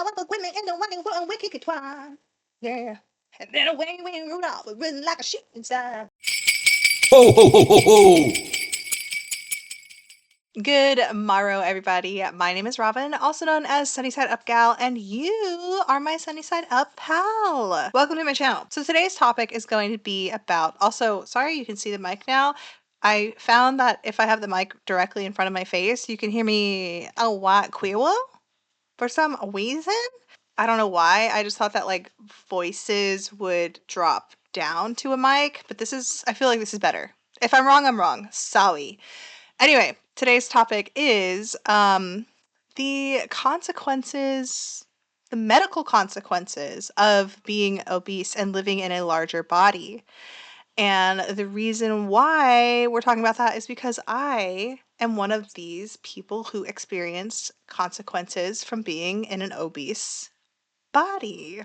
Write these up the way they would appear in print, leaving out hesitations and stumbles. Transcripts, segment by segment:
I walk with me in the walking world, we kick it twice. Yeah. And then away we rode off, we're running like a sheep inside. Ho, ho, ho, ho, ho! Good morrow, everybody. My name is Robin, also known as Sunnyside Up Gal, and you are my Sunnyside Up pal. Welcome to my channel. So today's topic is going to be about, also, sorry, you can see the mic now. I found that if I have the mic directly in front of my face, you can hear me a lot clearer for some reason. I don't know why. I just thought that like voices would drop down to a mic, but I feel like this is better. If I'm wrong, I'm wrong. Sorry. Anyway, today's topic is the consequences, the medical consequences of being obese and living in a larger body. And the reason why we're talking about that is because I am one of these people who experienced consequences from being in an obese body.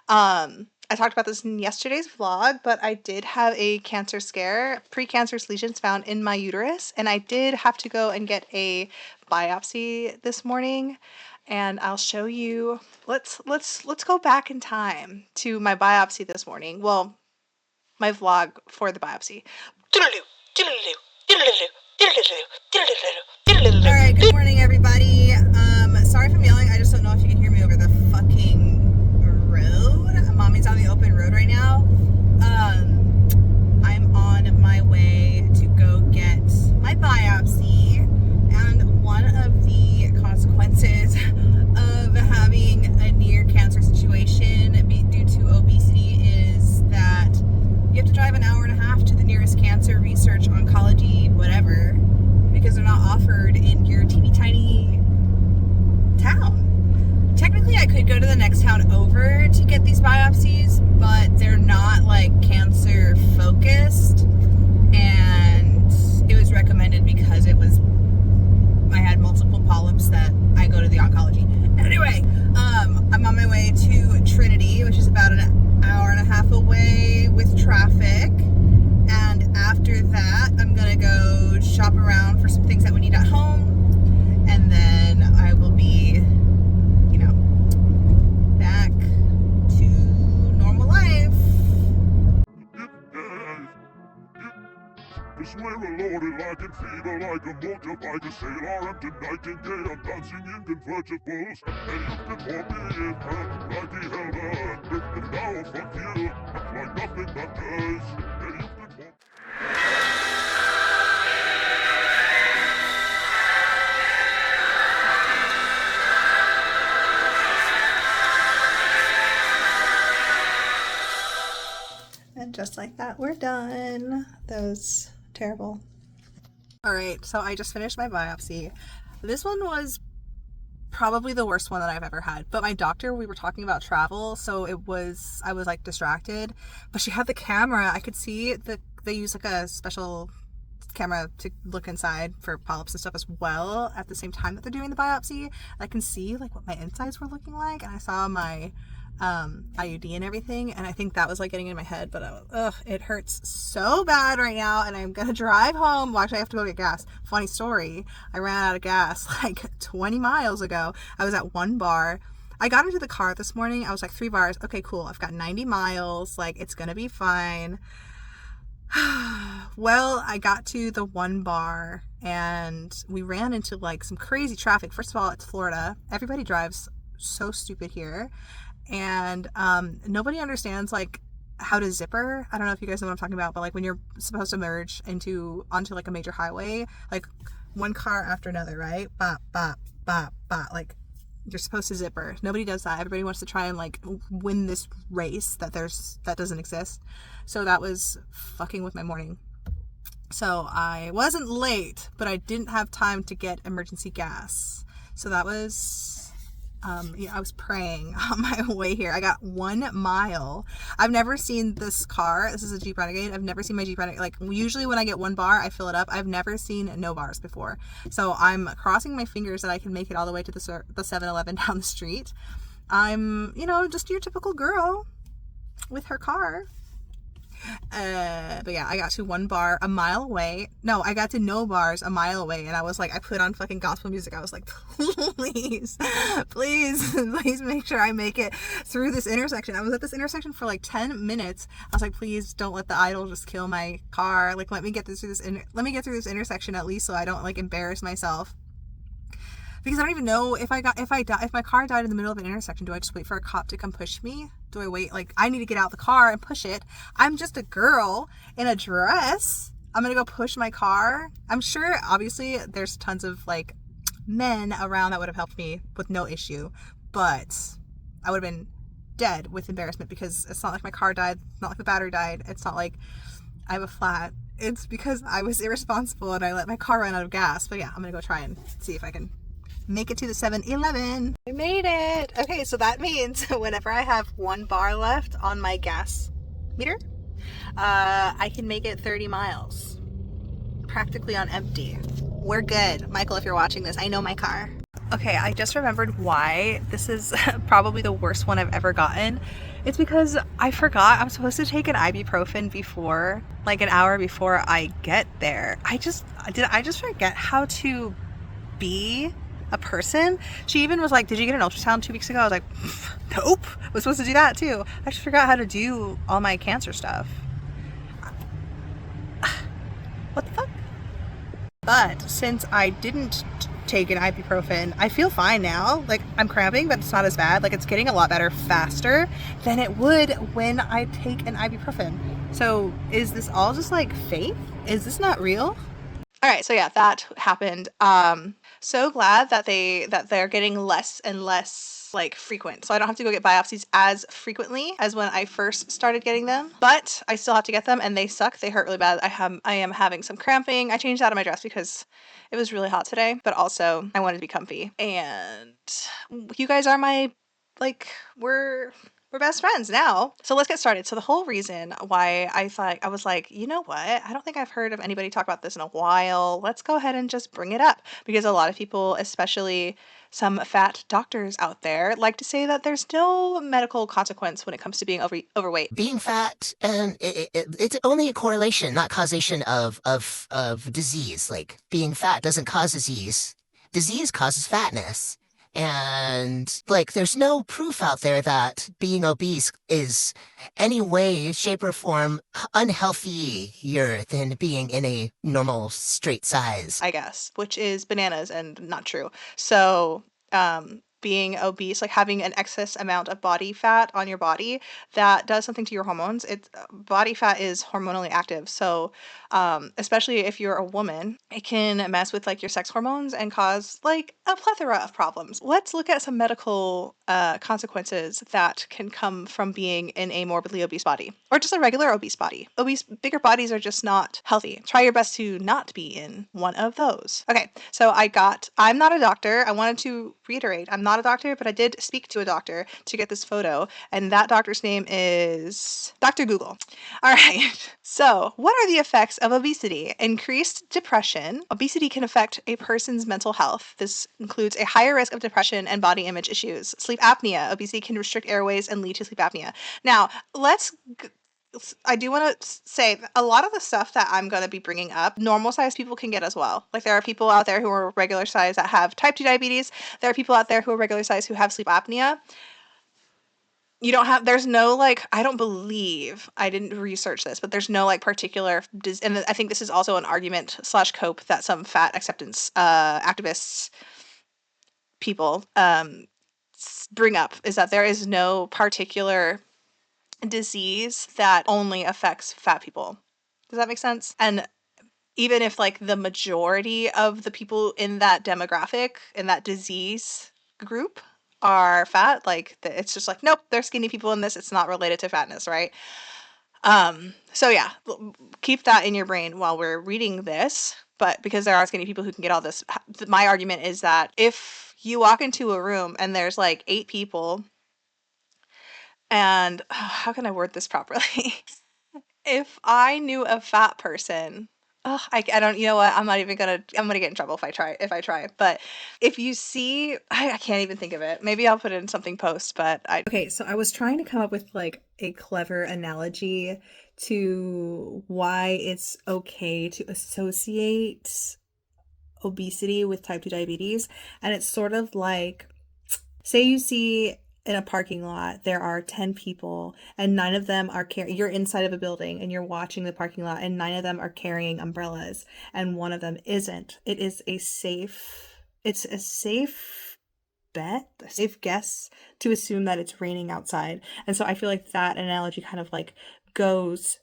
I talked about this in yesterday's vlog, but I did have a cancer scare, precancerous lesions found in my uterus, and I did have to go and get a biopsy this morning, and I'll show you. Let's go back in time to my biopsy this morning. Well, my vlog for the biopsy. All right, good morning, everybody. Sorry if I'm yelling. I just don't know if you can hear me over the fucking road. Mommy's on the open road right now. I'm on my way to go get my biopsy, and one of the consequences of having a near cancer situation due to obesity is that you have to drive an hour and a half to the nearest cancer research oncology whatever, because they're not offered in your teeny tiny town. Technically, I could go to the next town over to get these biopsies, but they're not like cancer focused, and it was recommended because I had multiple polyps that I go to the oncology. Anyway, I'm on my way to Trinity, which is about an hour and a half away with traffic, and after that I'm gonna go shop around for some things that we need at home, and then I will be back to normal life. Swear a lordy like it, fever like a motorbike, a sailor and a nightingale, I'm dancing in convertibles, and you can hold me in her like the elder, and now I'll fuck you, like nothing but does, and you can hold And just like that, we're done. That was terrible. All right, so I just finished my biopsy. This one was probably the worst one that I've ever had. But my doctor, we were talking about travel, so I was like distracted. But she had the camera. I could see that they use like a special camera to look inside for polyps and stuff as well at the same time that they're doing the biopsy. I can see like what my insides were looking like, and I saw my IUD and everything, and I think that was like getting in my head, but it hurts so bad right now, and I'm gonna drive home. Well, actually I have to go get gas. Funny story, I ran out of gas like 20 miles ago. I was at one bar. I got into the car this morning. I was like 3 bars. Okay, cool. I've got 90 miles. Like, it's gonna be fine. Well, I got to the one bar and we ran into like some crazy traffic. First of all, it's Florida. Everybody drives so stupid here. And nobody understands like how to zipper. I don't know if you guys know what I'm talking about, but like when you're supposed to merge onto like a major highway, like one car after another, right? Bop, bop, bop, bop. Like you're supposed to zipper. Nobody does that. Everybody wants to try and like win this race that doesn't exist. So that was fucking with my morning. So I wasn't late, but I didn't have time to get emergency gas. So that was I was praying on my way here. I got 1 mile. I've never seen this car. This is a Jeep Renegade. I've never seen my Jeep Renegade. Like, usually when I get 1 bar, I fill it up. I've never seen no bars before. So I'm crossing my fingers that I can make it all the way to the 7-Eleven down the street. I'm, just your typical girl with her car. But yeah, I got to 1 bar a mile away. No, I got to no bars a mile away, and I was like, I put on fucking gospel music. I was like, please, please, please make sure I make it through this intersection. I was at this intersection for like 10 minutes. I was like, please don't let the idol just kill my car. Like, let me get through this intersection at least, so I don't like embarrass myself. Because I don't even know if my car died in the middle of an intersection, do I just wait for a cop to come push me? Do I wait, like, I need to get out the car and push it? I'm just a girl in a dress. I'm gonna go push my car. I'm sure, obviously, there's tons of, like, men around that would have helped me with no issue. But I would have been dead with embarrassment because it's not like my car died. It's not like the battery died. It's not like I have a flat. It's because I was irresponsible and I let my car run out of gas. But yeah, I'm gonna go try and see if I can make it to the 7-Eleven. I made it. Okay, so that means whenever I have 1 bar left on my gas meter, I can make it 30 miles practically on empty. We're good. Michael, if you're watching this, I know my car. Okay, I just remembered why this is probably the worst one I've ever gotten. It's because I forgot I'm supposed to take an ibuprofen before, like an hour before I get there. I just forget how to be a person. She even was like, did you get an ultrasound 2 weeks ago? I was like, nope, I was supposed to do that too. I just forgot how to do all my cancer stuff. What the fuck? But since I didn't take an ibuprofen, I feel fine now. Like, I'm cramping, but it's not as bad. Like, it's getting a lot better faster than it would when I take an ibuprofen. So is this all just like fake? Is this not real? All right, so yeah, that happened. So glad that they're getting less and less like frequent. So I don't have to go get biopsies as frequently as when I first started getting them. But I still have to get them and they suck. They hurt really bad. I am having some cramping. I changed out of my dress because it was really hot today, but also I wanted to be comfy. And you guys are my we're best friends now. So let's get started. So the whole reason why I was like, you know what? I don't think I've heard of anybody talk about this in a while. Let's go ahead and just bring it up because a lot of people, especially some fat doctors out there, like to say that there's no medical consequence when it comes to being overweight. Being fat, it's only a correlation, not causation of disease. Like, being fat doesn't cause disease. Disease causes fatness. And, like, there's no proof out there that being obese is any way, shape, or form unhealthier than being in a normal straight size. I guess, which is bananas and not true. So, being obese, like having an excess amount of body fat on your body, that does something to your hormones. It's body fat is hormonally active, so especially if you're a woman, it can mess with like your sex hormones and cause like a plethora of problems. Let's look at some medical consequences that can come from being in a morbidly obese body or just a regular obese body. Bigger bodies are just not healthy. Try your best to not be in one of those. Okay, so I'm not a doctor. I wanted to reiterate, I'm not a doctor, but I did speak to a doctor to get this photo, and that doctor's name is Dr. Google. All right, so what are the effects of obesity? Increased depression. Obesity can affect a person's mental health. This includes a higher risk of depression and body image issues. Sleep apnea. Obesity can restrict airways and lead to sleep apnea. Now, I do want to say a lot of the stuff that I'm going to be bringing up, normal sized people can get as well. Like, there are people out there who are regular size that have type 2 diabetes. There are people out there who are regular size who have sleep apnea. There's no, like, I don't believe, I didn't research this, but there's no, like, particular, and I think this is also an argument / cope that some fat acceptance activists people bring up, is that there is no particular disease that only affects fat people. Does that make sense? And even if like the majority of the people in that demographic, in that disease group are fat, like it's just like, nope, there's skinny people in this. It's not related to fatness, right? So yeah, keep that in your brain while we're reading this. But because there are skinny people who can get all this, my argument is that if you walk into a room and there's like 8 people, and how can I word this properly? If I knew a fat person, Oh, I don't, you know what? I'm gonna get in trouble if I try. But if you see, I can't even think of it. Maybe I'll put it in something post, but Okay, so I was trying to come up with like a clever analogy to why it's okay to associate obesity with type 2 diabetes. And it's sort of like, say you see in a parking lot there are 10 people and nine of them are carrying, you're inside of a building and you're watching the parking lot and nine of them are carrying umbrellas and one of them isn't. It's a safe bet, a safe guess to assume that it's raining outside. And so I feel like that analogy kind of like goes,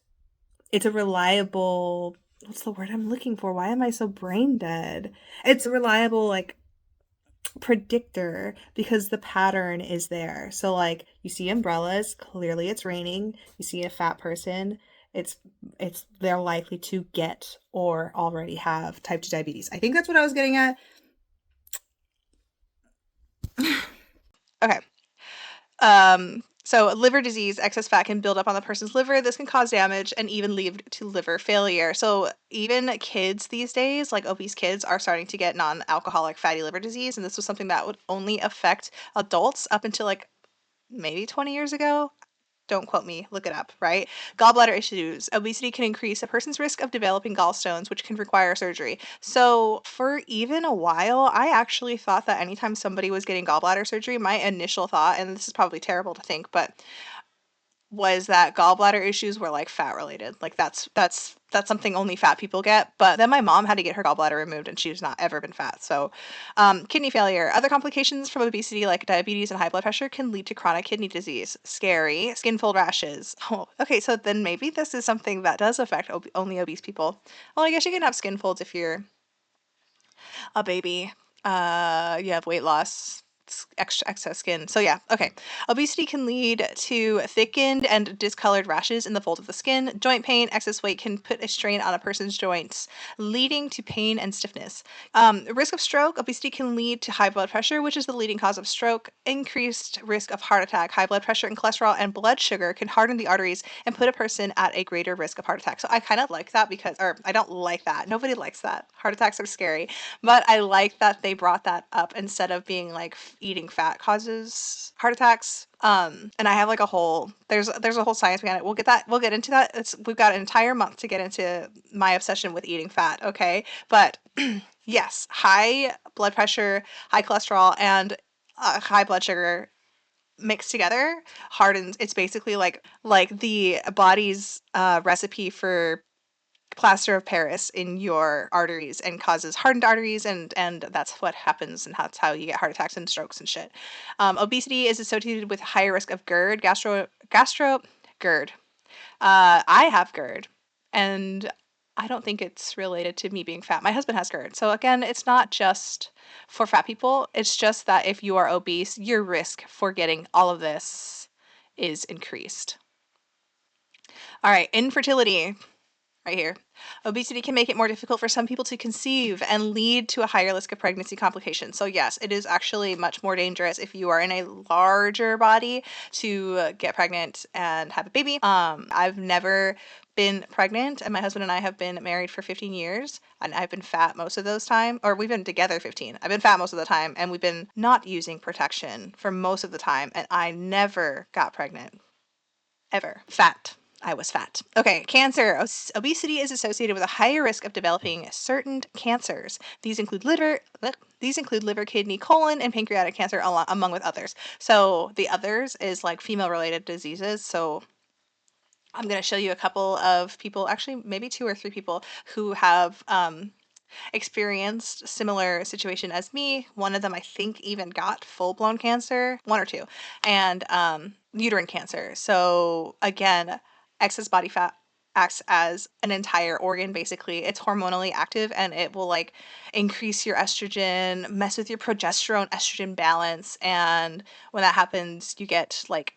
it's a reliable, what's the word I'm looking for? Why am I so brain dead? It's a reliable like predictor because the pattern is there. So like you see umbrellas, clearly it's raining. You see a fat person, it's they're likely to get or already have type 2 diabetes. I think that's what I was getting at. okay. So liver disease, excess fat can build up on the person's liver. This can cause damage and even lead to liver failure. So even kids these days, like obese kids, are starting to get non-alcoholic fatty liver disease, and this was something that would only affect adults up until like maybe 20 years ago. Don't quote me, look it up, right? Gallbladder issues. Obesity can increase a person's risk of developing gallstones, which can require surgery. So, for even a while, I actually thought that anytime somebody was getting gallbladder surgery, my initial thought, and this is probably terrible to think, but was that gallbladder issues were like fat related. Like that's something only fat people get. But then my mom had to get her gallbladder removed and she's not ever been fat. So kidney failure. Other complications from obesity like diabetes and high blood pressure can lead to chronic kidney disease. Scary. Skin fold rashes. Oh, okay, so then maybe this is something that does affect only obese people. Well, I guess you can have skin folds if you're a baby. You have weight loss, extra excess skin. So yeah, okay. Obesity can lead to thickened and discolored rashes in the folds of the skin. Joint pain, excess weight can put a strain on a person's joints, leading to pain and stiffness. Risk of stroke. Obesity can lead to high blood pressure, which is the leading cause of stroke. Increased risk of heart attack. High blood pressure and cholesterol and blood sugar can harden the arteries and put a person at a greater risk of heart attack. So I kind of like that because, or I don't like that. Nobody likes that. Heart attacks are scary. But I like that they brought that up instead of being like eating fat causes heart attacks. And I have like a whole there's a whole science behind it. We'll get into that. We've got an entire month to get into my obsession with eating fat, okay? But yes, high blood pressure, high cholesterol, and high blood sugar mixed together hardens. It's basically like the body's recipe for plaster of Paris in your arteries and causes hardened arteries, and that's what happens, and that's how you get heart attacks and strokes and shit. Obesity is associated with higher risk of GERD, GERD. I have GERD, and I don't think it's related to me being fat. My husband has GERD, so again, it's not just for fat people. It's just that if you are obese, your risk for getting all of this is increased. All right, infertility right here. Obesity can make it more difficult for some people to conceive and lead to a higher risk of pregnancy complications. So yes, it is actually much more dangerous if you are in a larger body to get pregnant and have a baby. I've never been pregnant, and my husband and I have been married for 15 years, and I've been fat most of those time, or we've been together 15. I've been fat most of the time, and we've been not using protection for most of the time, and I never got pregnant. Ever. Fat. I was fat. Okay, cancer. Obesity is associated with a higher risk of developing certain cancers. These include liver, kidney, colon, and pancreatic cancer, among with others. So the others is like female-related diseases. So I'm going to show you a couple of people, actually maybe two or three people who have experienced similar situation as me. One of them, I think, even got full-blown cancer, one or two, and uterine cancer. So again, excess body fat acts as an entire organ. Basically, it's hormonally active, and it will like increase your estrogen, mess with your progesterone estrogen balance, and when that happens, you get like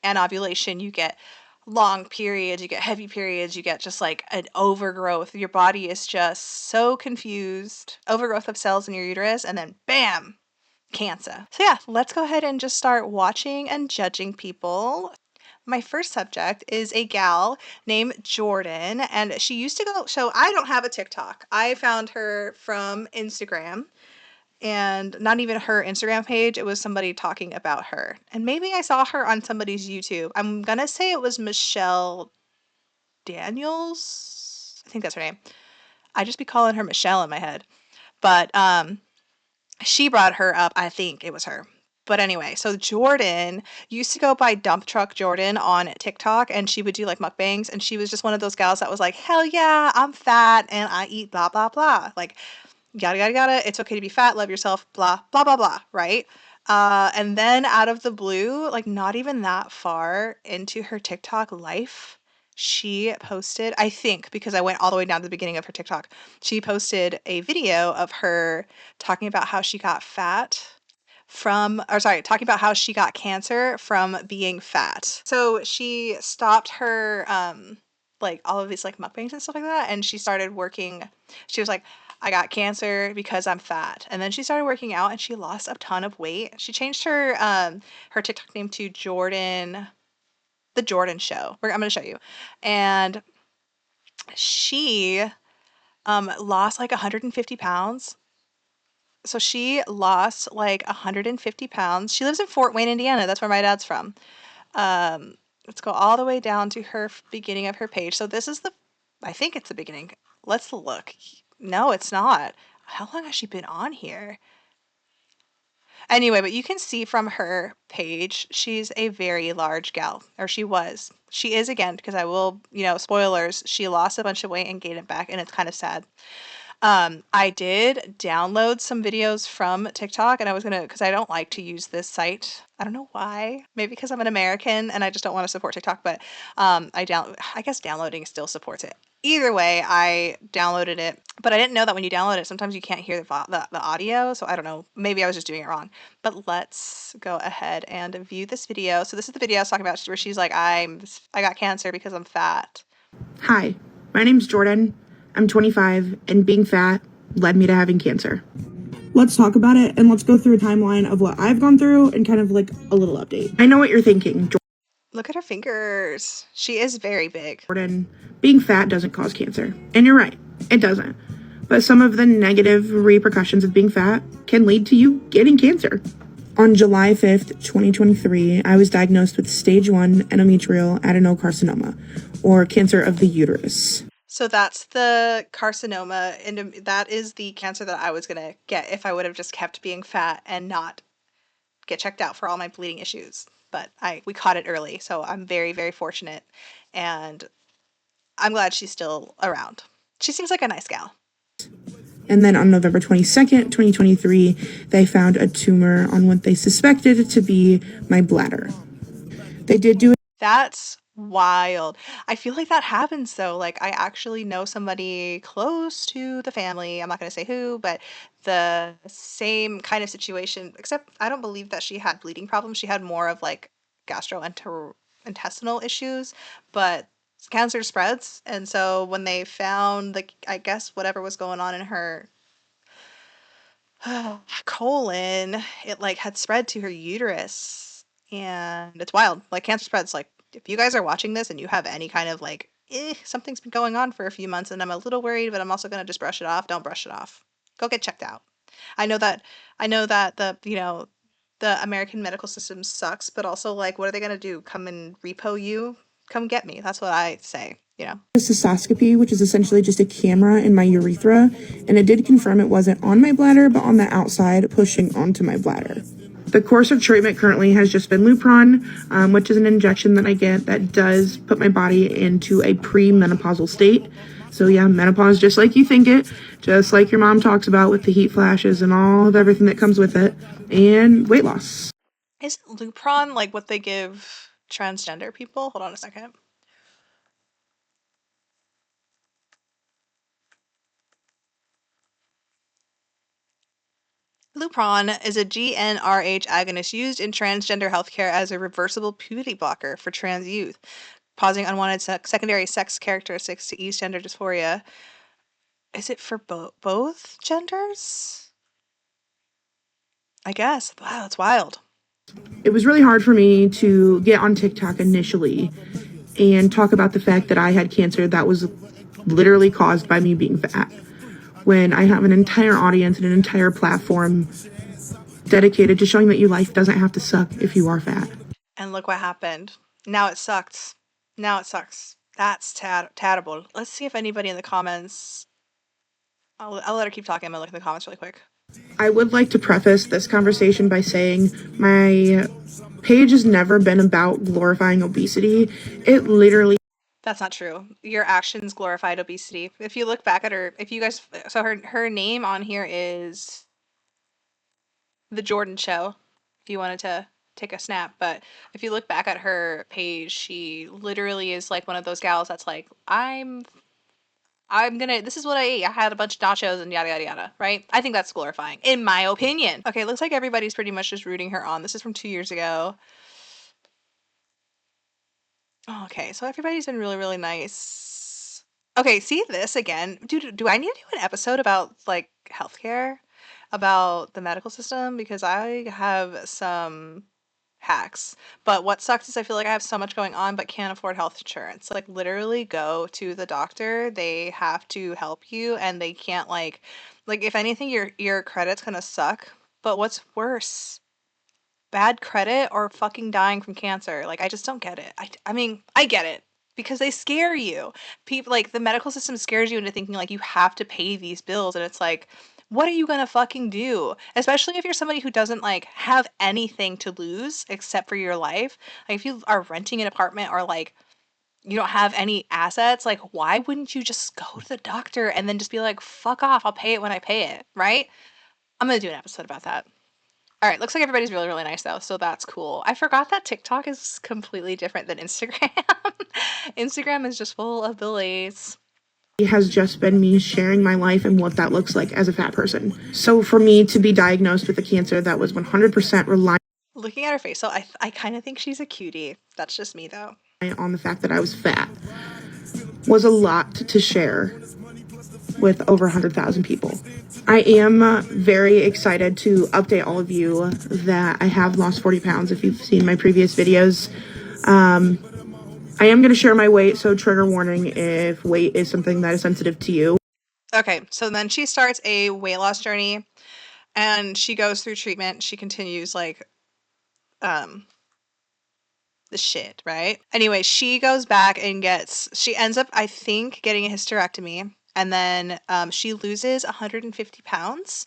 anovulation, you get long periods, you get heavy periods, you get just like an overgrowth. Your body is just so confused. Overgrowth of cells in your uterus, and then bam, cancer. So yeah, let's go ahead and just start watching and judging people. My first subject is a gal named Jordan, and she used to go. So I don't have a TikTok. I found her from Instagram, and not even her Instagram page. It was somebody talking about her. And maybe I saw her on somebody's YouTube. I'm gonna say it was Michelle Daniels. I think that's her name. I just be calling her Michelle in my head. But she brought her up. I think it was her. But anyway, so Jordan used to go by Dump Truck Jordan on TikTok, and she would do like mukbangs, and she was just one of those gals that was like, hell yeah, I'm fat and I eat blah blah blah. Like yada yada yada. It's okay to be fat, love yourself, blah blah blah blah, right? And then out of the blue, like not even that far into her TikTok life, she posted, I think, because I went all the way down to the beginning of her TikTok, she posted a video of her talking about how she got fat from, or sorry, talking about how she got cancer from being fat. So she stopped her, like all of these like mukbangs and stuff like that, and she started working. She was like, I got cancer because I'm fat. And then she started working out and she lost a ton of weight. She changed her TikTok name to Jordan, the Jordan Show. I'm gonna show you. And she lost like 150 pounds. So she lost like 150 pounds. She lives in Fort Wayne, Indiana. That's where my dad's from. Um, let's go all the way down to her beginning of her page. So this is the, I think it's the beginning. Let's look. No, it's not. How long has she been on here? Anyway, but you can see from her page, she's a very large gal, or she was. She is again, because I will, spoilers, she lost a bunch of weight and gained it back, and it's kind of sad. I did download some videos from TikTok, and I was gonna, because I don't like to use this site. I don't know why. Maybe because I'm an American and I just don't want to support TikTok, but I guess downloading still supports it. Either way, I downloaded it, but I didn't know that when you download it, sometimes you can't hear the audio. So I don't know. Maybe I was just doing it wrong. But let's go ahead and view this video. So this is the video I was talking about where she's like, I got cancer because I'm fat. Hi, my name's Jordan. I'm 25, and being fat led me to having cancer. Let's talk about it, and let's go through a timeline of what I've gone through and kind of like a little update. I know what you're thinking, Look at her fingers. She is very big. Jordan. Being fat doesn't cause cancer. And you're right, it doesn't. But some of the negative repercussions of being fat can lead to you getting cancer. On July 5th, 2023, I was diagnosed with stage 1 endometrial adenocarcinoma, or cancer of the uterus. So that's the carcinoma, and that is the cancer that I was going to get if I would have just kept being fat and not get checked out for all my bleeding issues. But we caught it early, so I'm very, very fortunate, and I'm glad she's still around. She seems like a nice gal. And then on November 22nd, 2023, they found a tumor on what they suspected to be my bladder. They did do That's wild. I feel like that happens though. Like I actually know somebody close to the family. I'm not going to say who, but the same kind of situation, except I don't believe that she had bleeding problems. She had more of like gastrointestinal issues, but cancer spreads. And so when they found the, I guess whatever was going on in her colon, it like had spread to her uterus, and it's wild. Like cancer spreads. Like if you guys are watching this and you have any kind of like, something's been going on for a few months and I'm a little worried, but I'm also gonna just brush it off. Don't brush it off. Go get checked out. I know that the American medical system sucks, but also like what are they gonna do? Come and repo you? Come get me. That's what I say. a cystoscopy, which is essentially just a camera in my urethra, and it did confirm it wasn't on my bladder, but on the outside, pushing onto my bladder. The course of treatment currently has just been Lupron, which is an injection that I get that does put my body into a pre-menopausal state. So yeah, menopause, just like you think it, just like your mom talks about with the heat flashes and all of everything that comes with it, and weight loss. Isn't Lupron like what they give transgender people? Hold on a second. Lupron is a GnRH agonist used in transgender healthcare as a reversible puberty blocker for trans youth, causing unwanted secondary sex characteristics to ease gender dysphoria. Is it for both genders? I guess. Wow, that's wild. It was really hard for me to get on TikTok initially and talk about the fact that I had cancer that was literally caused by me being fat, when I have an entire audience and an entire platform dedicated to showing that your life doesn't have to suck if you are fat. And look what happened. Now it sucks. Now it sucks. That's terrible. Let's see if anybody in the comments. I'll let her keep talking. I'm gonna look in the comments really quick. I would like to preface this conversation by saying my page has never been about glorifying obesity. It literally That's not true. Your actions glorified obesity. If you look back at her, if you guys, so her name on here is The Jordan Show. If you wanted to take a snap, but if you look back at her page, she literally is like one of those gals that's like, I'm gonna, this is what I ate. I had a bunch of nachos and yada yada yada, right? I think that's glorifying, in my opinion. Okay, looks like everybody's pretty much just rooting her on. This is from 2 years ago. Okay, so everybody's been really, really nice. Okay, see this again. Do I need to do an episode about like healthcare? About the medical system? Because I have some hacks. But what sucks is I feel like I have so much going on but can't afford health insurance. Like literally go to the doctor. They have to help you and they can't like if anything your credit's gonna suck. But what's worse? Bad credit or fucking dying from cancer. Like I just don't get it. I mean, I get it because they scare you. People like the medical system scares you into thinking like you have to pay these bills and it's like what are you gonna fucking do? Especially if you're somebody who doesn't like have anything to lose except for your life. Like if you are renting an apartment or like you don't have any assets, like why wouldn't you just go to the doctor and then just be like, fuck off, I'll pay it when I pay it, right? I'm gonna do an episode about that. All right, looks like everybody's really, really nice though, so that's cool. I forgot that TikTok is completely different than Instagram. Instagram is just full of bullies. has just been me sharing my life and what that looks like as a fat person. So for me to be diagnosed with a cancer that was 100% reliant Looking at her face, so I kind of think she's a cutie. That's just me though. on the fact that I was fat was a lot to share with over 100,000 people. I am very excited to update all of you that I have lost 40 pounds if you've seen my previous videos. I am going to share my weight, so trigger warning if weight is something that is sensitive to you. Okay, so then she starts a weight loss journey and she goes through treatment. She continues like the shit, right? Anyway, she goes back and she ends up, I think, getting a hysterectomy. And then she loses 150 pounds,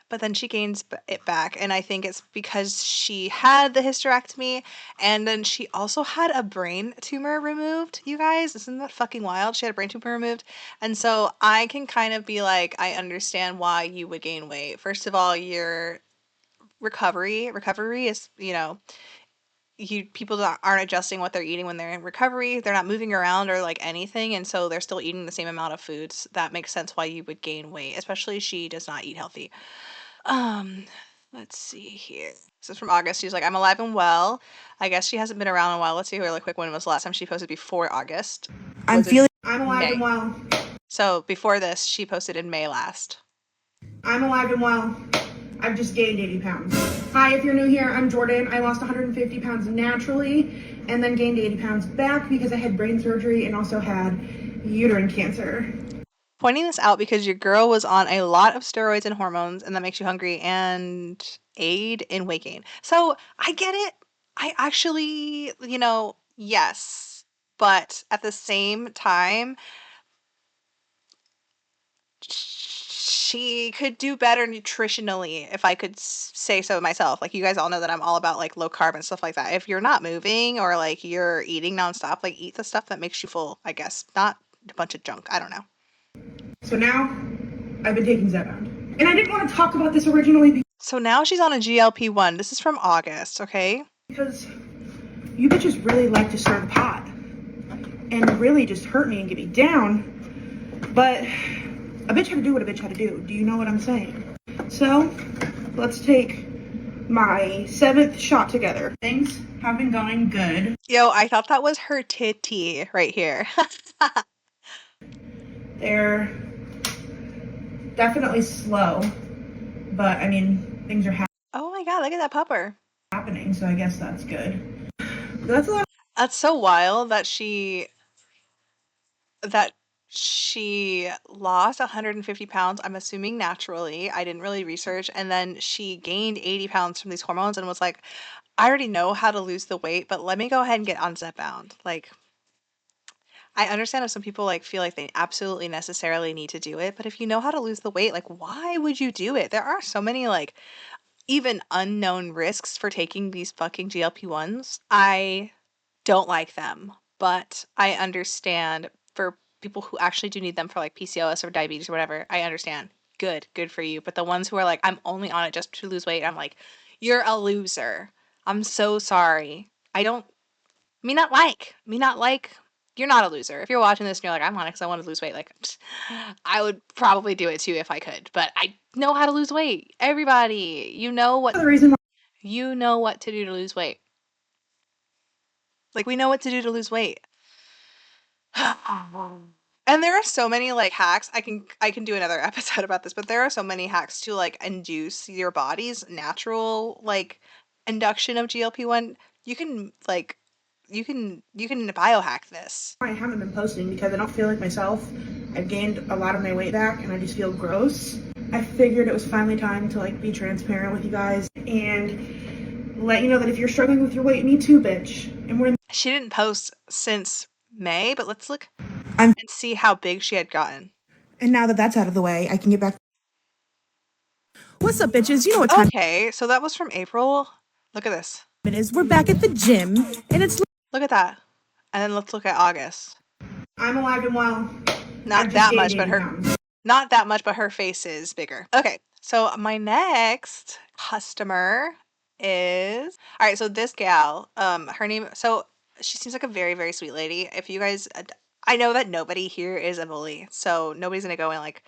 but then she gains it back. And I think it's because she had the hysterectomy and then she also had a brain tumor removed, you guys. Isn't that fucking wild? She had a brain tumor removed. And so I can kind of be like, I understand why you would gain weight. First of all, your recovery is, people that aren't adjusting what they're eating when they're in recovery. They're not moving around or like anything, and so they're still eating the same amount of foods. That makes sense why you would gain weight, especially she does not eat healthy. Let's see here. This is from August. She's like, I'm alive and well. I guess she hasn't been around in a while. Let's see really quick when was the last time she posted before August. I'm alive and well. So before this, she posted in May last. I'm alive and well. I've just gained 80 pounds. Hi, if you're new here, I'm Jordan. I lost 150 pounds naturally and then gained 80 pounds back because I had brain surgery and also had uterine cancer. Pointing this out because your girl was on a lot of steroids and hormones and that makes you hungry and aid in weight gain. So I get it. I actually, yes. But at the same time, she could do better nutritionally if I could say so myself. Like you guys all know that I'm all about like low carb and stuff like that. If you're not moving or like you're eating nonstop, like eat the stuff that makes you full, I guess. Not a bunch of junk. I don't know. So now I've been taking Zepbound. And I didn't want to talk about this originally So now she's on a GLP-1. This is from August, okay? because you bitches really like to stir the pot and really just hurt me and get me down. But a bitch had to do what a bitch had to do. Do you know what I'm saying? So let's take my 7th shot together. Things have been going good. Yo, I thought that was her titty right here. They're definitely slow, but I mean, things are Oh my god, look at that pupper. happening, so I guess that's good. That's a lot. That's so wild that she lost 150 pounds, I'm assuming naturally. I didn't really research. And then she gained 80 pounds from these hormones and was like, I already know how to lose the weight, but let me go ahead and get on Zepbound. Like, I understand if some people like feel like they absolutely necessarily need to do it, but if you know how to lose the weight, like why would you do it? There are so many like even unknown risks for taking these fucking GLP-1s. I don't like them, but I understand for people who actually do need them for like PCOS or diabetes or whatever. I understand. Good for you. But the ones who are like, I'm only on it just to lose weight, I'm like, you're a loser. I'm so sorry. I don't me not like you're not a loser. If you're watching this and you're like, I'm on it because I want to lose weight, like I would probably do it too if I could. But I know how to lose weight. Everybody, The reason why you know what to do to lose weight. Like we know what to do to lose weight. And there are so many like hacks. I can do another episode about this, but there are so many hacks to like induce your body's natural like induction of GLP-1. You can like you can biohack this. I haven't been posting because I don't feel like myself. I've gained a lot of my weight back and I just feel gross. I figured it was finally time to like be transparent with you guys and let you know that if you're struggling with your weight, me too, bitch. And we're in She didn't post since May, but let's look I'm and see how big she had gotten. and now that that's out of the way, I can get back. What's up, bitches? You know what time Okay, so that was from April. Look at this. it is. We're back at the gym and it's Look at that. And then let's look at August. I'm alive and well. Not that much, but her face is bigger. Okay, so my next customer is all right. So this gal, her name. So she seems like a very very sweet lady. If you guys, I know that nobody here is a bully, so nobody's gonna go and like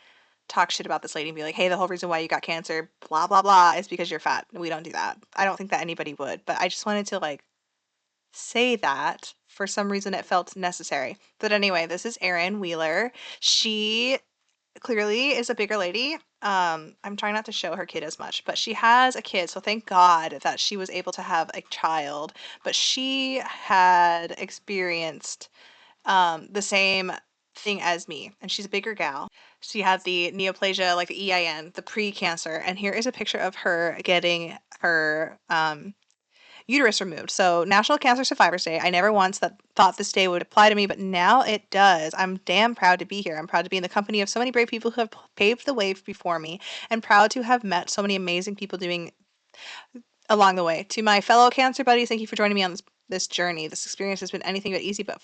talk shit about this lady and be like, hey, the whole reason why you got cancer, blah blah blah, is because you're fat. We don't do that. I don't think that anybody would, but I just wanted to like say that. For some reason, it felt necessary. But anyway, this is Erin Wheeler. She clearly is a bigger lady. I'm trying not to show her kid as much, but she has a kid, so thank God that she was able to have a child. But she had experienced the same thing as me, and she's a bigger gal. She had the neoplasia, like the EIN, the pre-cancer, and here is a picture of her getting her uterus removed. So National Cancer Survivors Day. I never once thought this day would apply to me, but now it does. I'm damn proud to be here. I'm proud to be in the company of so many brave people who have paved the way before me, and proud to have met so many amazing people doing along the way. To my fellow cancer buddies, thank you for joining me on this journey. This experience has been anything but easy, but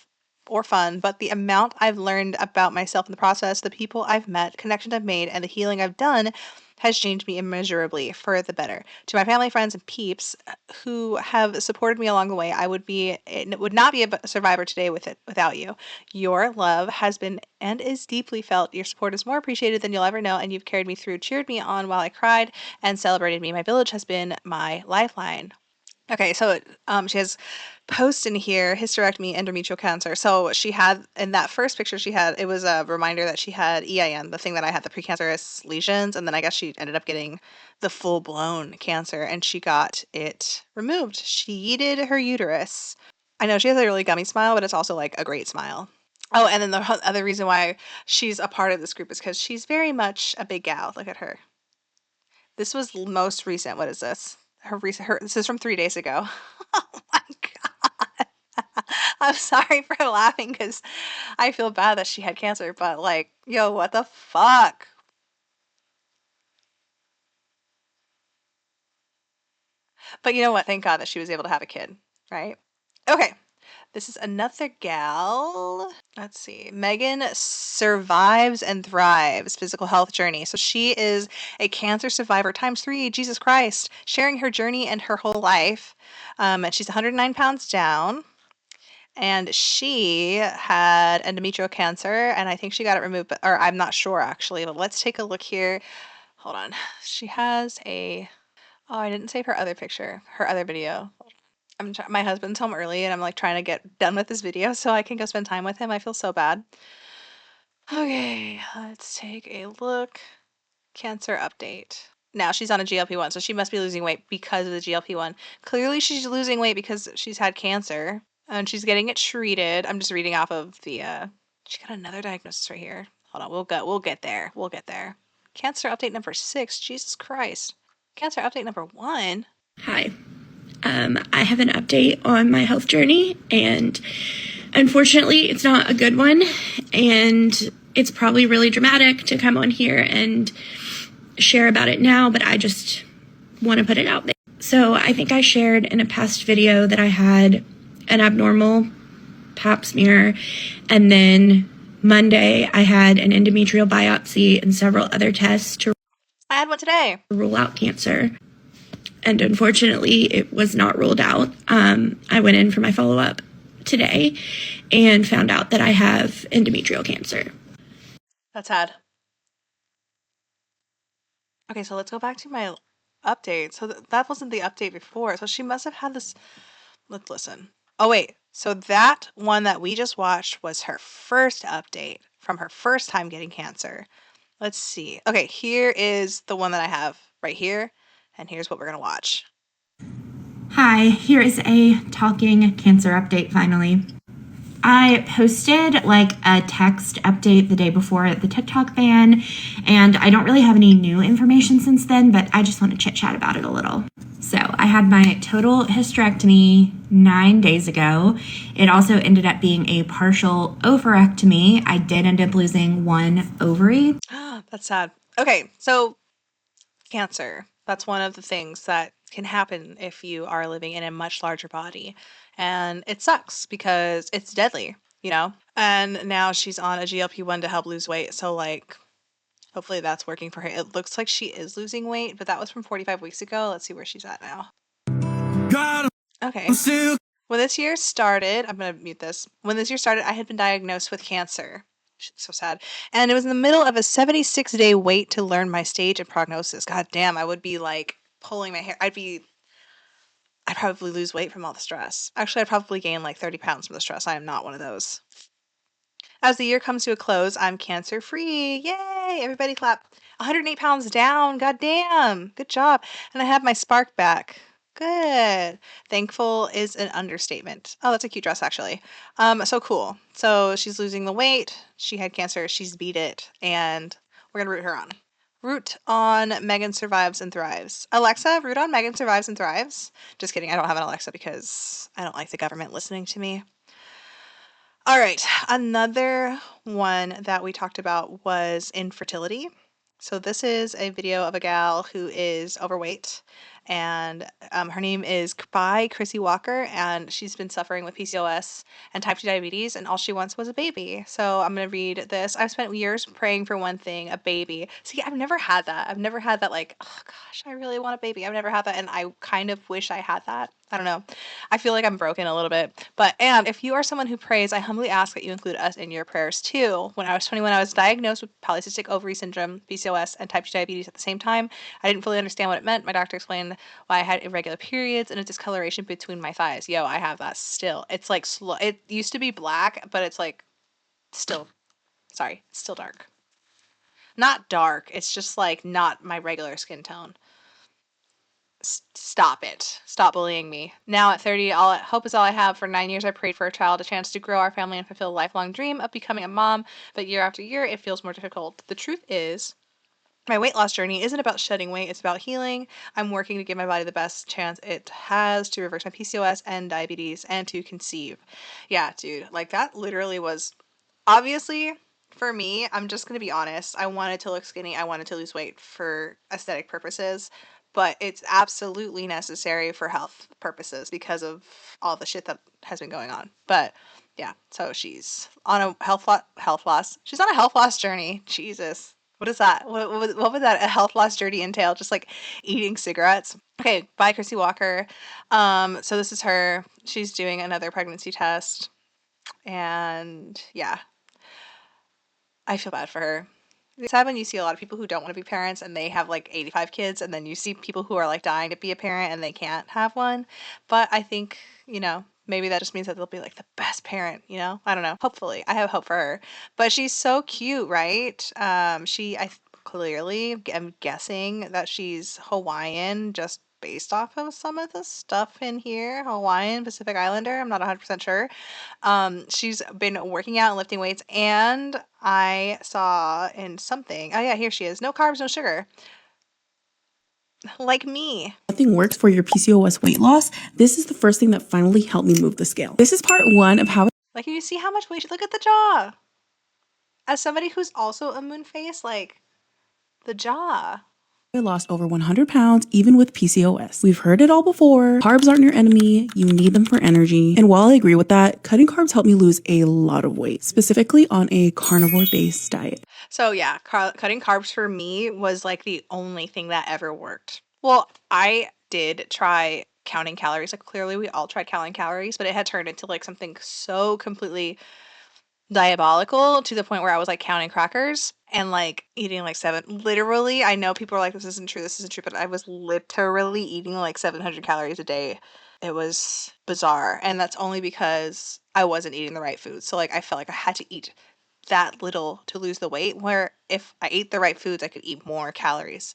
or fun, but the amount I've learned about myself in the process, the people I've met, connections I've made, and the healing I've done has changed me immeasurably for the better. To my family, friends, and peeps who have supported me along the way, would not be a survivor today without you. Your love has been and is deeply felt. Your support is more appreciated than you'll ever know, and you've carried me through, cheered me on while I cried, and celebrated me. My village has been my lifeline. Okay, so she has post in here, hysterectomy, endometrial cancer. So she had in that first picture she had, it was a reminder that she had EIN, the thing that I had, the precancerous lesions, and then I guess she ended up getting the full blown cancer, and she got it removed. She yeeted her uterus. I know she has a really gummy smile, but it's also like a great smile. Oh, and then the other reason why she's a part of this group is because she's very much a big gal. Look at her. This was most recent. What is this? This is from 3 days ago. Oh my god. I'm sorry for laughing because I feel bad that she had cancer, but like, yo, what the fuck? But you know what? Thank God that she was able to have a kid, right? Okay. This is another gal. Let's see. Megan survives and thrives physical health journey. So she is a cancer survivor times three. Jesus Christ. Sharing her journey and her whole life. And she's 109 pounds down. And she had endometrial cancer, and I think she got it removed, or I'm not sure actually. But let's take a look here. Hold on. She has a. Oh, I didn't save her other picture, her other video. My husband's home early and I'm like trying to get done with this video so I can go spend time with him. I feel so bad. Okay, let's take a look. Cancer update. now she's on a GLP-1, so she must be losing weight because of the GLP-1. Clearly, she's losing weight because she's had cancer and she's getting it treated. I'm just reading off of the. She got another diagnosis right here. Hold on, we'll get there. We'll get there. Cancer update number 6. Jesus Christ. Cancer update number 1. Hi. I have an update on my health journey, and unfortunately, it's not a good one, and it's probably really dramatic to come on here and share about it now, but I just want to put it out there. So I think I shared in a past video that I had an abnormal pap smear, and then Monday I had an endometrial biopsy and several other tests to I had one today. rule out cancer. And unfortunately, it was not ruled out. I went in for my follow-up today and found out that I have endometrial cancer. That's sad. Okay, so let's go back to my update. So that wasn't the update before. So she must have had this. Let's listen. Oh, wait. So that one that we just watched was her first update from her first time getting cancer. Let's see. Okay, here is the one that I have right here. And here's what we're going to watch. Hi, here is a talking cancer update finally. I posted like a text update the day before the TikTok ban, and I don't really have any new information since then, but I just want to chit chat about it a little. So I had my total hysterectomy 9 days ago. It also ended up being a partial ovarectomy. I did end up losing one ovary. That's sad. Okay, so cancer. That's one of the things that can happen if you are living in a much larger body. And it sucks because it's deadly, you know? And now she's on a GLP-1 to help lose weight. So, like, hopefully that's working for her. It looks like she is losing weight, but that was from 45 weeks ago. Let's see where she's at now. Okay. When this year started, I'm going to mute this. When this year started, I had been diagnosed with cancer. So sad. And it was in the middle of a 76-day wait to learn my stage and prognosis. God damn, I would be like pulling my hair. I'd probably lose weight from all the stress. Actually, I'd probably gain like 30 pounds from the stress. I am not one of those. As the year comes to a close, I'm cancer free. Yay! Everybody clap. 108 pounds down. God damn. Good job. And I have my spark back. Good. Thankful is an understatement. Oh, that's a cute dress, actually. So cool. So she's losing the weight. She had cancer. She's beat it. And we're going to root her on. Root on Megan Survives and Thrives. Alexa, root on Megan Survives and Thrives. Just kidding. I don't have an Alexa because I don't like the government listening to me. All right. Another one that we talked about was infertility. So this is a video of a gal who is overweight, and her name is by Krissy Walker, and she's been suffering with PCOS and type 2 diabetes, and all she wants was a baby. So I'm going to read this. I've spent years praying for one thing, a baby. See, I've never had that. I've never had that, like, oh gosh, I really want a baby. I've never had that, and I kind of wish I had that. I don't know. I feel like I'm broken a little bit. And if you are someone who prays, I humbly ask that you include us in your prayers too. When I was 21, I was diagnosed with polycystic ovary syndrome, PCOS, and type 2 diabetes at the same time. I didn't fully understand what it meant. My doctor explained why I had irregular periods and a discoloration between my thighs. Yo, I have that still. It's like slow. It used to be black, but it's like still dark. Not dark. It's just like not my regular skin tone. Stop it. Stop bullying me. Now at 30, hope is all I have. For 9 years, I prayed for a child, a chance to grow our family and fulfill a lifelong dream of becoming a mom. But year after year, it feels more difficult. The truth is, my weight loss journey isn't about shedding weight. It's about healing. I'm working to give my body the best chance it has to reverse my PCOS and diabetes and to conceive. Yeah, dude. Like that literally was obviously for me, I'm just going to be honest. I wanted to look skinny. I wanted to lose weight for aesthetic purposes, but it's absolutely necessary for health purposes because of all the shit that has been going on. But yeah, so she's on a health loss. She's on a health loss journey. Jesus. What is that? What would that a health loss journey entail? Just like eating cigarettes? Okay, bye Krissy Walker. So this is her. She's doing another pregnancy test. And yeah, I feel bad for her. It's sad when you see a lot of people who don't want to be parents and they have like 85 kids, and then you see people who are like dying to be a parent and they can't have one. But I think, maybe that just means that they'll be like the best parent, I don't know. Hopefully. I have hope for her. But she's so cute, right? clearly am guessing that she's Hawaiian just based off of some of the stuff in here. Hawaiian, Pacific Islander, I'm not 100% sure. She's been working out and lifting weights, and I saw in something, oh yeah, here she is. No carbs, no sugar. Like me. Nothing works for your PCOS weight loss, this is the first thing that finally helped me move the scale. This is part 1 of how Like, you see how much weight? Look at the jaw. As somebody who's also a moon face, like, the jaw. I lost over 100 pounds even with PCOS. We've heard it all before. Carbs aren't your enemy. You need them for energy. And while I agree with that, cutting carbs helped me lose a lot of weight, specifically on a carnivore-based diet. So yeah, cutting carbs for me was like the only thing that ever worked. Well, I did try counting calories. Like, clearly we all tried counting calories, but it had turned into like something so completely diabolical to the point where I was like counting crackers and like eating like literally, I know people are like, this isn't true, but I was literally eating like 700 calories a day. It was bizarre. And that's only because I wasn't eating the right food. So like I felt like I had to eat that little to lose the weight, where if I ate the right foods, I could eat more calories.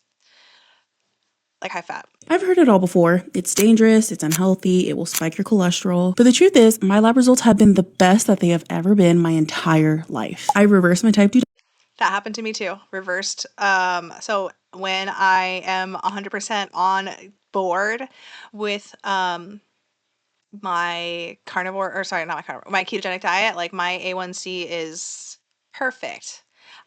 Like high fat. I've heard it all before. It's dangerous, it's unhealthy, it will spike your cholesterol. But the truth is, my lab results have been the best that they have ever been my entire life. I reversed my type 2 That happened to me too. Reversed. So when I am 100% on board with my carnivore, or sorry, not my carnivore, my ketogenic diet, like my A1C is perfect.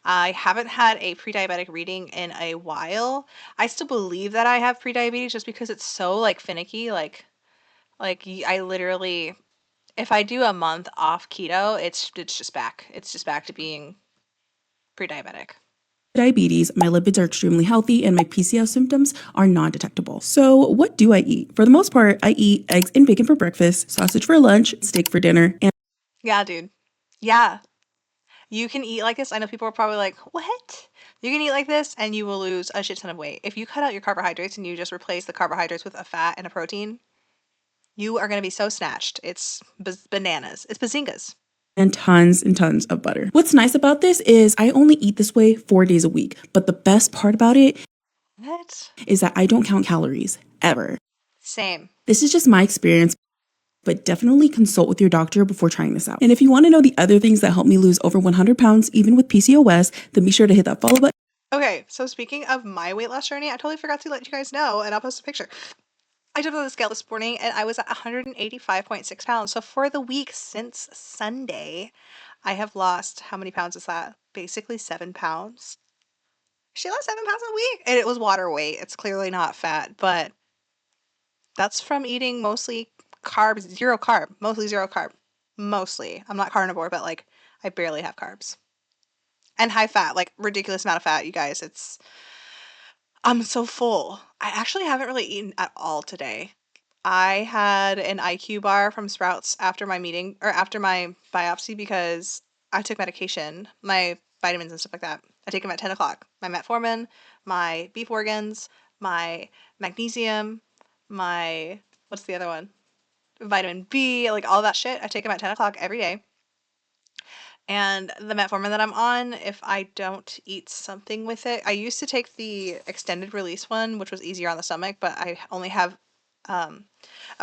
I haven't had a pre-diabetic reading in a while. I still believe that I have pre-diabetes just because it's so like finicky. I literally, if I do a month off keto, it's just back. It's just back to being pre-diabetic. diabetes, my lipids are extremely healthy, and my PCOS symptoms are non-detectable. So what do I eat? For the most part, I eat eggs and bacon for breakfast, sausage for lunch, steak for dinner, and Yeah, dude. Yeah. You can eat like this. I know people are probably like, what? You can eat like this and you will lose a shit ton of weight. If you cut out your carbohydrates and you just replace the carbohydrates with a fat and a protein, you are going to be so snatched. It's bananas. It's bazingas. and tons of butter. What's nice about this is I only eat this way 4 days a week, but the best part about it What? is that I don't count calories ever. Same. This is just my experience, but definitely consult with your doctor before trying this out. And if you want to know the other things that helped me lose over 100 pounds, even with PCOS, then be sure to hit that follow button. Okay, so speaking of my weight loss journey, I totally forgot to let you guys know, and I'll post a picture. I jumped on the scale this morning and I was at 185.6 pounds. So for the week since Sunday, I have lost, how many pounds is that? Basically 7 pounds. She lost 7 pounds a week. And it was water weight. It's clearly not fat, but that's from eating mostly carbs, zero carb, mostly zero carb. Mostly. I'm not carnivore, but like I barely have carbs. And high fat, like ridiculous amount of fat, you guys. I'm so full. I actually haven't really eaten at all today. I had an IQ bar from Sprouts after my meeting or after my biopsy because I took medication, my vitamins and stuff like that. I take them at 10 o'clock. My metformin, my beef organs, my magnesium, my, what's the other one? Vitamin B, like all that shit. I take them at 10 o'clock every day. And the metformin that I'm on, if I don't eat something with it, I used to take the extended release one, which was easier on the stomach, but I only have a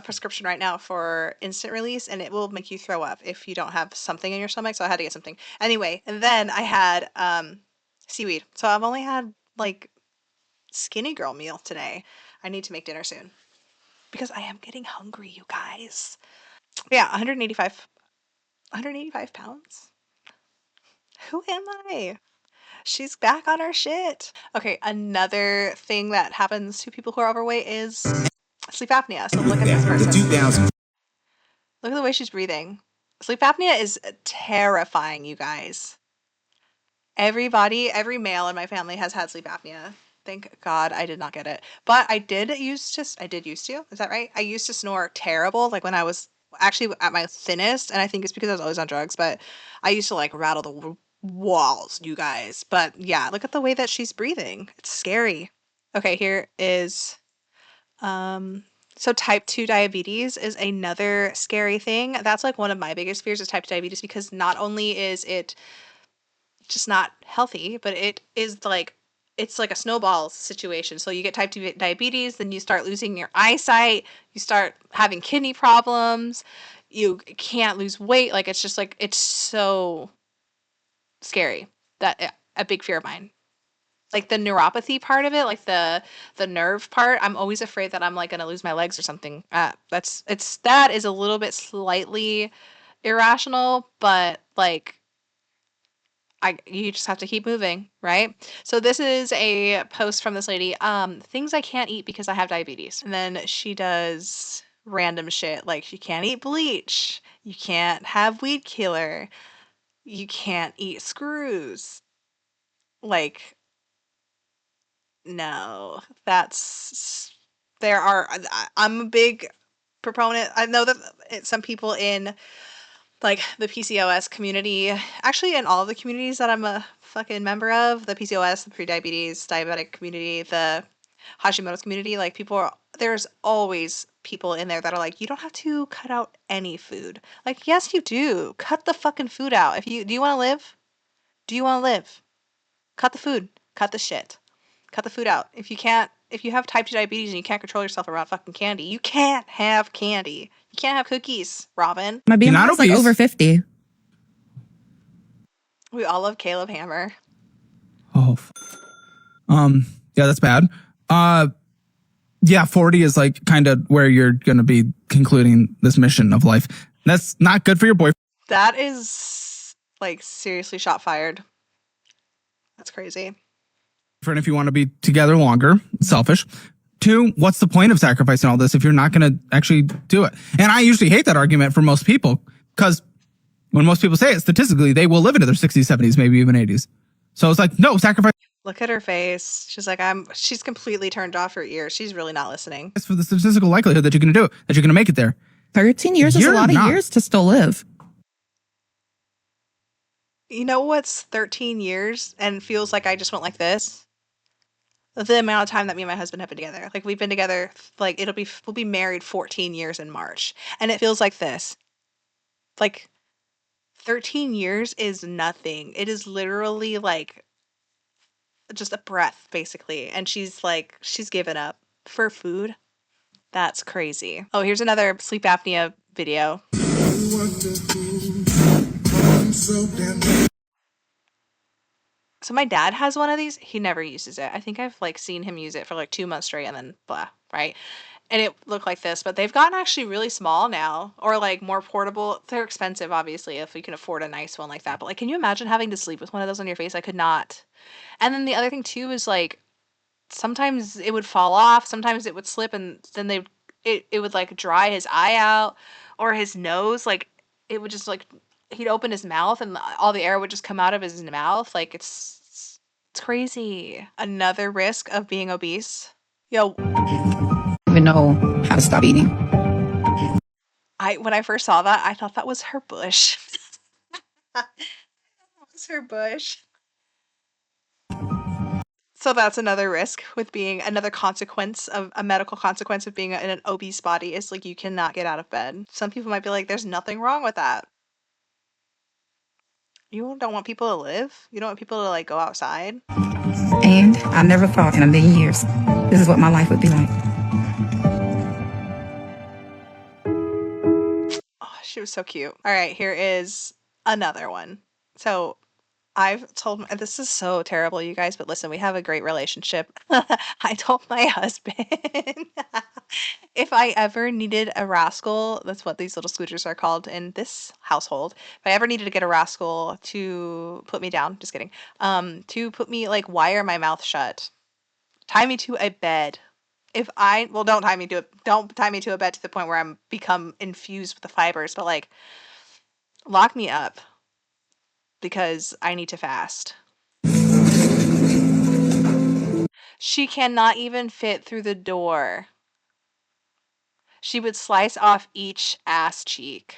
prescription right now for instant release, and it will make you throw up if you don't have something in your stomach. So I had to get something anyway. And then I had seaweed. So I've only had like skinny girl meal today. I need to make dinner soon because I am getting hungry, you guys. Yeah, 185 pounds. Who am I? She's back on her shit. Okay, another thing that happens to people who are overweight is sleep apnea. So look at this person. 2000. Look at the way she's breathing. Sleep apnea is terrifying, you guys. Every male in my family has had sleep apnea. Thank God I did not get it. But I did used to, is that right? I used to snore terrible, like when I was actually at my thinnest, and I think it's because I was always on drugs, but I used to like rattle the walls, you guys. But yeah, look at the way that she's breathing. It's scary. Okay, here is so type 2 diabetes is another scary thing. That's like one of my biggest fears is type 2 diabetes because not only is it just not healthy, but it is like it's like a snowball situation. So you get type 2 diabetes, then you start losing your eyesight, you start having kidney problems, you can't lose weight. Like, it's just like, it's so scary. That a big fear of mine. Like the neuropathy part of it, like the nerve part, I'm always afraid that I'm like gonna lose my legs or something. That is a little bit slightly irrational, but like you just have to keep moving, right? So this is a post from this lady. Things I can't eat because I have diabetes. And then she does random shit like you can't eat bleach, you can't have weed killer, you can't eat screws. Like, no, that's I'm a big proponent. I know that some people in like the PCOS community, actually in all of the communities that I'm a fucking member of, the PCOS, the pre-diabetes, diabetic community, the Hashimoto's community, like there's always people in there that are like, you don't have to cut out any food. Like, yes, you do. Cut the fucking food out. Do you want to live? Do you want to live? Cut the food. Cut the shit. Cut the food out. If you have type 2 diabetes and you can't control yourself around fucking candy, you can't have candy. You can't have cookies, Robin. My BMI is like over 50. We all love Caleb Hammer. Oh, yeah, that's bad. Yeah, 40 is like kind of where you're going to be concluding this mission of life. That's not good for your boyfriend. That is like seriously shot fired. That's crazy. If you want to be together longer, selfish. 2, what's the point of sacrificing all this if you're not going to actually do it? And I usually hate that argument for most people because when most people say it, statistically, they will live into their 60s, 70s, maybe even 80s. So it's like, no, sacrifice. Look at her face. She's like, she's completely turned off her ears. She's really not listening. For the statistical likelihood that you're going to do it, that you're going to make it there. 13 years is a lot of years to still live. You know what's 13 years and feels like I just went like this? The amount of time that me and my husband have been together. Like, we've been together, like, we'll be married 14 years in March. And it feels like this. Like, 13 years is nothing. It is literally like just a breath, basically. And she's given up for food. That's crazy. Oh, here's another sleep apnea video. So my dad has one of these. He never uses it. I think I've like seen him use it for like 2 months straight and then blah, right? And it looked like this, but they've gotten actually really small now, or like more portable. They're expensive, obviously, if you can afford a nice one like that. But like, can you imagine having to sleep with one of those on your face? I could not. And then the other thing too is like, sometimes it would fall off, sometimes it would slip, and then it would like dry his eye out or his nose. Like, it would just like, he'd open his mouth and all the air would just come out of his mouth. Like, it's crazy. Another risk of being obese. Yo. Even know how to stop eating. When I first saw that, I thought that was her bush. That was her bush. So that's another risk with being another consequence of a medical consequence of being in an obese body is like you cannot get out of bed. Some people might be like, there's nothing wrong with that. You don't want people to live? You don't want people to like go outside? And I never thought in a million years this is what my life would be like. Oh, she was so cute. All right, here is another one. So I've told this is so terrible, you guys, but listen, we have a great relationship. I told my husband if I ever needed a rascal, that's what these little scooters are called in this household. If I ever needed to get a rascal to put me down, just kidding, to put me like wire my mouth shut, tie me to a bed. Don't tie me to a bed to the point where I'm become infused with the fibers, but like lock me up. Because I need to fast. She cannot even fit through the door. She would slice off each ass cheek.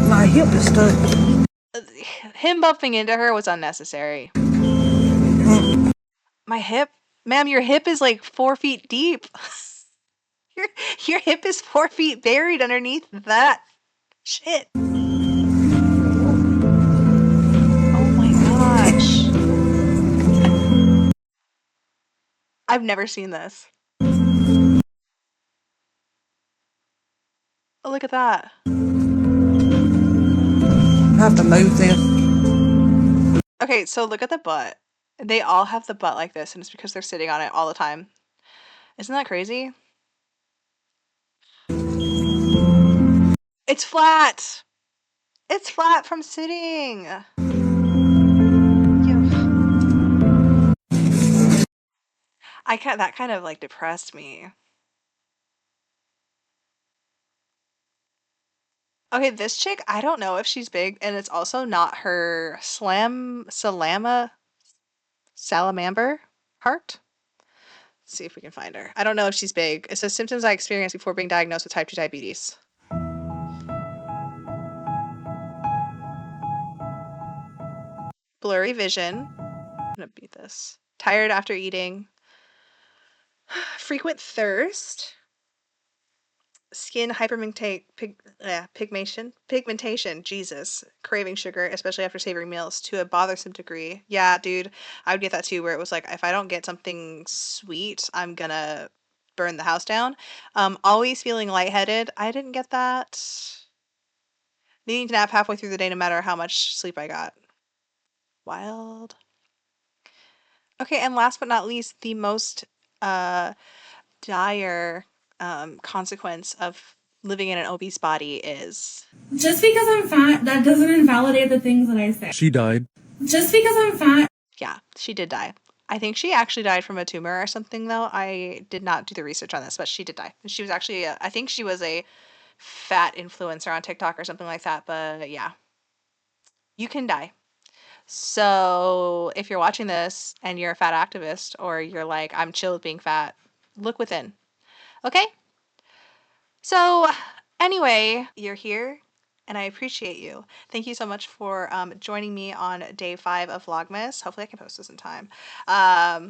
My hip is stuck. Him bumping into her was unnecessary. My hip? Ma'am, your hip is like 4 feet deep. Your hip is 4 feet buried underneath that shit. I've never seen this. Oh, look at that. I have to move this. Okay, so look at the butt. They all have the butt like this, and it's because they're sitting on it all the time. Isn't that crazy? It's flat. It's flat from sitting. I can't. That kind of like depressed me. Okay, this chick, I don't know if she's big, and it's also not her salamamber heart. Let's see if we can find her. I don't know if she's big. It says symptoms I experienced before being diagnosed with type 2 diabetes. Blurry vision. I'm gonna beat this. Tired after eating. Frequent thirst. Skin pigmentation, Jesus, craving sugar, especially after savory meals, to a bothersome degree. Yeah, dude, I would get that too, where it was like, if I don't get something sweet, I'm gonna burn the house down. Always feeling lightheaded. I didn't get that. Needing to nap halfway through the day no matter how much sleep I got. Wild. Okay, and last but not least, the most uh dire consequence of living in an obese body is just because I'm fat, that doesn't invalidate the things that I say. She died. Just because I'm fat. Yeah, she did die. I think she actually died from a tumor or something, though. I did not do the research on this, but she did die. She was actually, I think she was a fat influencer on TikTok or something like that. But yeah, you can die. So if you're watching this and you're a fat activist, or you're like, I'm chill with being fat, look within. Okay? So anyway, you're here and I appreciate you. Thank you so much for joining me on day 5 of Vlogmas. Hopefully I can post this in time. Let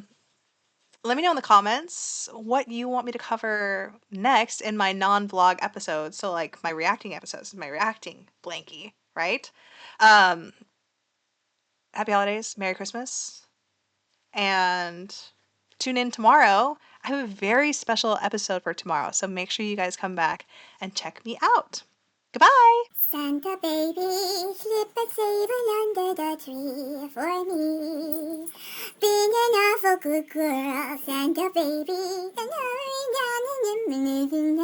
me know in the comments what you want me to cover next in my non-vlog episodes. So like my reacting episodes, my reacting blankie, right? Happy holidays, Merry Christmas, and tune in tomorrow. I have a very special episode for tomorrow, so make sure you guys come back and check me out. Goodbye! Santa baby, slip a sable under the tree for me. Being an awful good girl, Santa baby, and hurry down and living